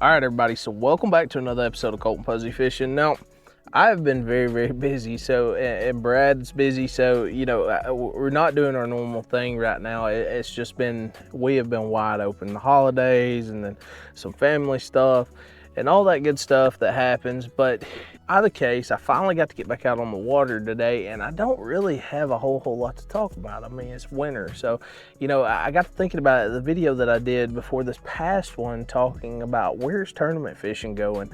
All right, everybody, so welcome back to another episode of Colton Posey Fishing. Now, I've been very busy, so, and Brad's busy, so, you know, we're not doing our normal thing right now. It's just been, we have been wide open, the holidays and then some family stuff and all that good stuff that happens. But either case, I finally got to get back out on the water today, and I don't really have a whole lot to talk about. I mean, it's winter, so, you know, I got to thinking about it, the video that I did before this past one talking about where's tournament fishing going.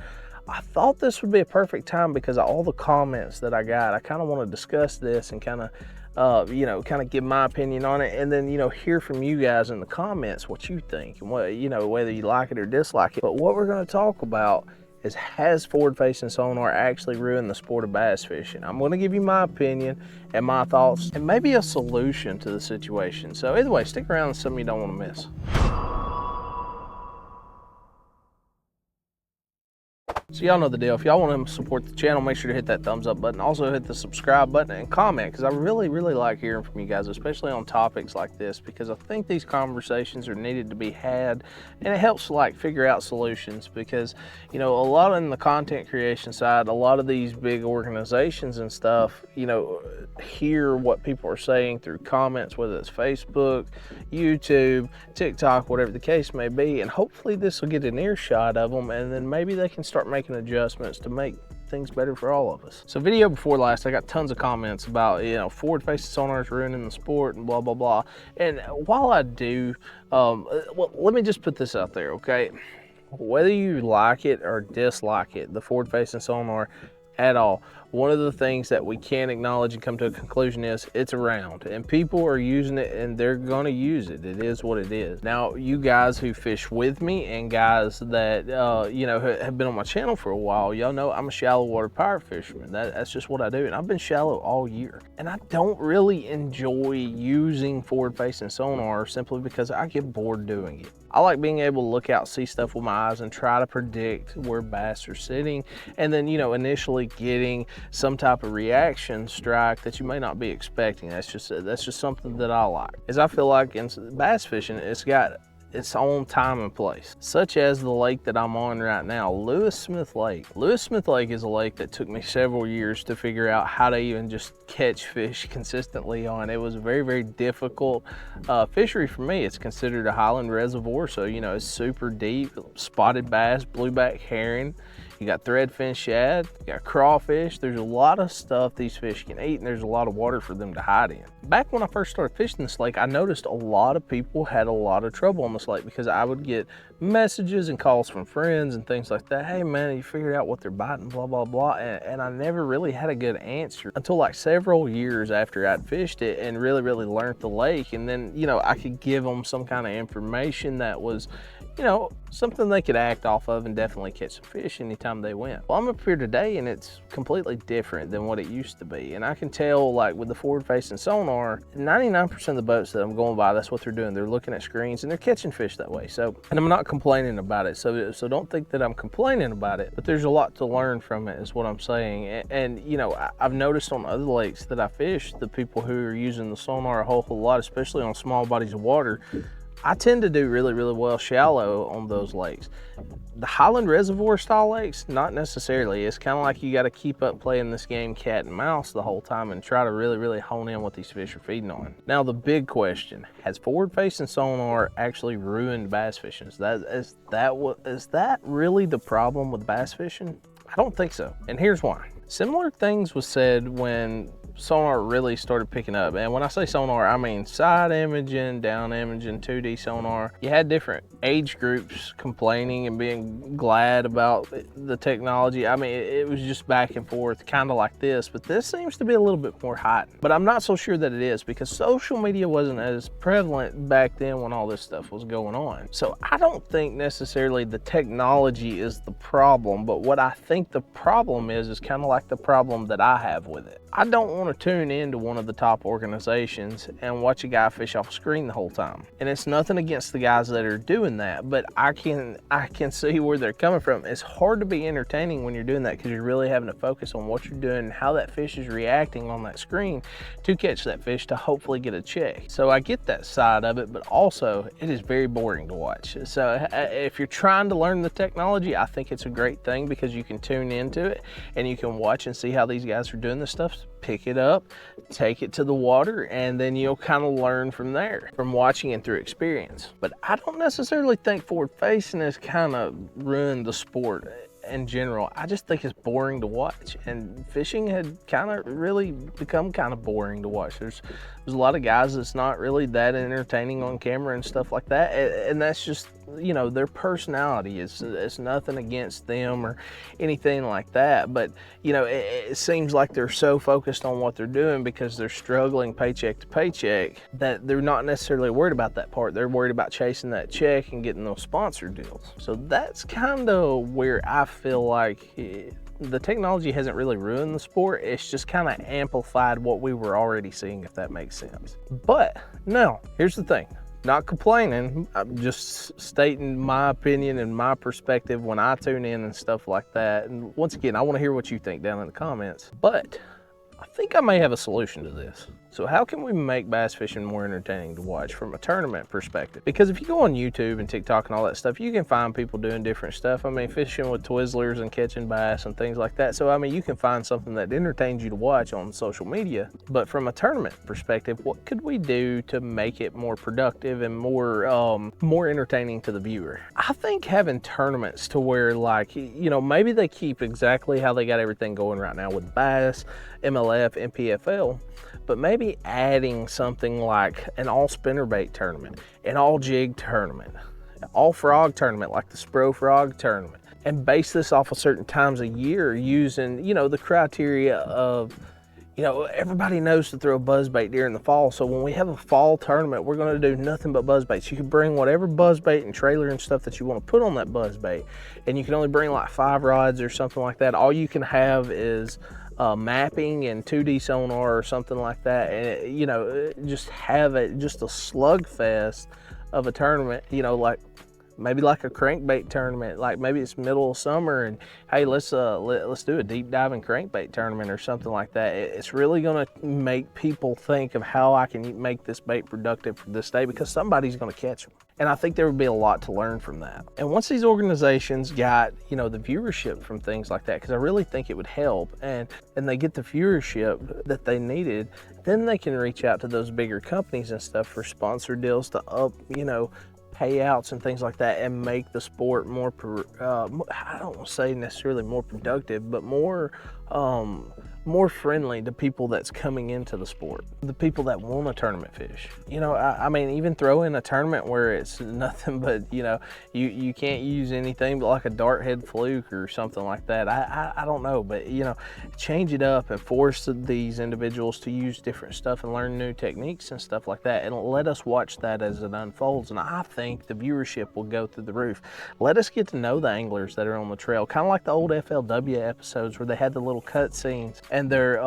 I thought this would be a perfect time because of all the comments that I got. I kind of want to discuss this and kind of, you know, kind of give my opinion on it, and then, you know, hear from you guys in the comments what you think and what, you know, whether you like it or dislike it. But what we're going to talk about is, has forward facing sonar actually ruined the sport of bass fishing? I'm going to give you my opinion and my thoughts and maybe a solution to the situation. So either way, stick around, it's something you don't want to miss. So y'all know the deal. If y'all want to support the channel, make sure to hit that thumbs up button. Also hit the subscribe button and comment, because I really like hearing from you guys, especially on topics like this, because I think these conversations are needed to be had, and it helps like figure out solutions. Because, you know, a lot in the content creation side, a lot of these big organizations and stuff, you know, hear what people are saying through comments, whether it's Facebook, YouTube, TikTok, whatever the case may be, and hopefully this will get an earshot of them, and then maybe they can start making adjustments to make things better for all of us. So video before last, I got tons of comments about, you know, forward facing sonar is ruining the sport and blah blah. And while I do, well, let me just put this out there, okay? Whether you like it or dislike it, the forward facing sonar at all, one of the things that we can acknowledge and come to a conclusion is it's around and people are using it, and they're going to use it. It is what it is. Now, you guys who fish with me and guys that you know, have been on my channel for a while, y'all know I'm a shallow water pirate fisherman. That's just what I do, and I've been shallow all year, and I don't really enjoy using forward facing sonar simply because I get bored doing it. I like being able to look out, see stuff with my eyes, and try to predict where bass are sitting, and then, you know, initially getting some type of reaction strike that you may not be expecting. That's just something that I like. As I feel like in bass fishing, it's got its own time and place, such as the lake that I'm on right now, Lewis Smith Lake. Lewis Smith Lake is a lake that took me several years to figure out how to even just catch fish consistently on. It was a very difficult fishery for me. It's considered a highland reservoir, so, you know, it's super deep. Spotted bass, blueback herring, you got threadfin shad, you got crawfish. There's a lot of stuff these fish can eat, and there's a lot of water for them to hide in. Back when I first started fishing this lake, I noticed a lot of people had a lot of trouble on this lake, because I would get messages and calls from friends and things like that. Hey man, you figured out what they're biting, blah blah, and I never really had a good answer until like several years after I'd fished it and really learned the lake. And then, you know, I could give them some kind of information that was, you know, something they could act off of and definitely catch some fish anytime they went. Well, I'm up here today and it's completely different than what it used to be. And I can tell, like with the forward facing sonar, 99% of the boats that I'm going by, that's what they're doing. They're looking at screens and they're catching fish that way. So, and I'm not complaining about it. So don't think that I'm complaining about it, but there's a lot to learn from it is what I'm saying. And you know, I've noticed on other lakes that I fish, the people who are using the sonar a whole lot, especially on small bodies of water, I tend to do really well shallow on those lakes. The Highland Reservoir style lakes, not necessarily. It's kind of like you got to keep up playing this game cat and mouse the whole time and try to really hone in what these fish are feeding on. Now the big question, has forward facing sonar actually ruined bass fishing? Is that really the problem with bass fishing? I don't think so, and here's why. Similar things was said when sonar really started picking up. And when I say sonar, I mean side imaging, down imaging, 2D sonar. You had different age groups complaining and being glad about the technology. I mean, it was just back and forth, kind of like this, but this seems to be a little bit more heightened. But I'm not so sure that it is, because social media wasn't as prevalent back then when all this stuff was going on. So I don't think necessarily the technology is the problem, but what I think the problem is kind of like the problem that I have with it. I don't want want to tune into one of the top organizations and watch a guy fish off screen the whole time. And it's nothing against the guys that are doing that, but I can see where they're coming from. It's hard to be entertaining when you're doing that because you're really having to focus on what you're doing and how that fish is reacting on that screen to catch that fish to hopefully get a check. So I get that side of it, but also it is very boring to watch. So if you're trying to learn the technology, I think it's a great thing because you can tune into it and you can watch and see how these guys are doing this stuff, pick it up, take it to the water, and then you'll kind of learn from there, from watching and through experience. But I don't necessarily think forward facing has kind of ruined the sport in general. I just think it's boring to watch, and fishing had kind of really become kind of boring to watch. There's a lot of guys that's not really that entertaining on camera and stuff like that, and that's just, you know, their personality. It's nothing against them or anything like that, but you know, it seems like they're so focused on what they're doing because they're struggling paycheck to paycheck that they're not necessarily worried about that part. They're worried about chasing that check and getting those sponsor deals. So that's kind of where I feel like the technology hasn't really ruined the sport. It's just kind of amplified what we were already seeing, if that makes sense. But now, here's the thing. Not complaining, I'm just stating my opinion and my perspective when I tune in and stuff like that. And once again, I want to hear what you think down in the comments. But I think I may have a solution to this. So how can we make bass fishing more entertaining to watch from a tournament perspective? Because if you go on YouTube and TikTok and all that stuff, you can find people doing different stuff. I mean, fishing with Twizzlers and catching bass and things like that. So, I mean, you can find something that entertains you to watch on social media. But from a tournament perspective, what could we do to make it more productive and more entertaining to the viewer? I think having tournaments to where, like, you know, maybe they keep exactly how they got everything going right now with bass, MLF, and PFL, but maybe adding something like an all spinnerbait tournament, an all jig tournament, an all frog tournament like the Spro Frog tournament, and base this off of certain times a year using, you know, the criteria of, you know, everybody knows to throw buzzbait during the fall. So when we have a fall tournament, we're going to do nothing but buzzbaits. You can bring whatever buzzbait and trailer and stuff that you want to put on that buzzbait, and you can only bring like 5 rods or something like that. All you can have is mapping and 2D sonar or something like that, and you know, just have it just a slugfest of a tournament, you know, like maybe like a crankbait tournament, like maybe it's middle of summer and hey, let's do a deep diving crankbait tournament or something like that. It's really going to make people think of how I can make this bait productive for this day, because somebody's going to catch them. And I think there would be a lot to learn from that. And once these organizations got, you know, the viewership from things like that, because I really think it would help, and they get the viewership that they needed, then they can reach out to those bigger companies and stuff for sponsor deals to up, you know, payouts and things like that, and make the sport more, I don't want to say necessarily more productive, but more friendly to people that's coming into the sport, the people that want to tournament fish. You know, I mean, even throw in a tournament where it's nothing but, you know, you can't use anything but like a dart head fluke or something like that. I don't know, but you know, change it up and force these individuals to use different stuff and learn new techniques and stuff like that, and let us watch that as it unfolds. And I think the viewership will go through the roof. Let us get to know the anglers that are on the trail, kind of like the old FLW episodes where they had the little cut scenes and they're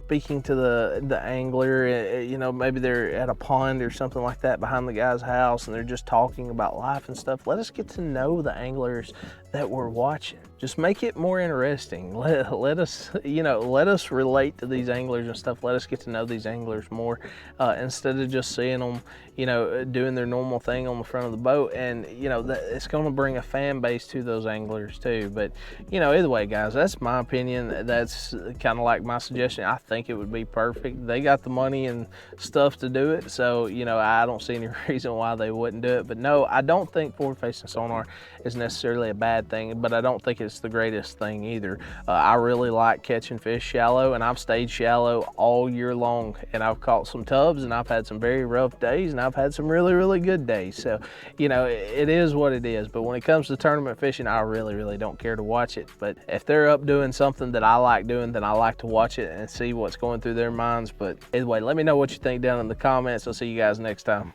speaking to the angler, you know, maybe they're at a pond or something like that behind the guy's house and they're just talking about life and stuff. Let us get to know the anglers that we're watching. Just make it more interesting. Let us, you know, let us relate to these anglers and stuff. Let us get to know these anglers more, instead of just seeing them, you know, doing their normal thing on the front of the boat. And you know, it's going to bring a fan base to those anglers too. But you know, either way, guys, that's my opinion. That's kind of like my suggestion. I think it would be perfect. They got the money and stuff to do it, so you know, I don't see any reason why they wouldn't do it. But no, I don't think forward facing sonar is necessarily a bad thing, but I don't think it's the greatest thing either. I really like catching fish shallow, and I've stayed shallow all year long, and I've caught some tubs, and I've had some very rough days, and I've had some really, really good days. So you know, it is what it is. But when it comes to tournament fishing, I really, really don't care to watch it. But if they're up doing something that I like doing, then I like to watch it and see what's going through their minds. But anyway, let me know what you think down in the comments. I'll see you guys next time.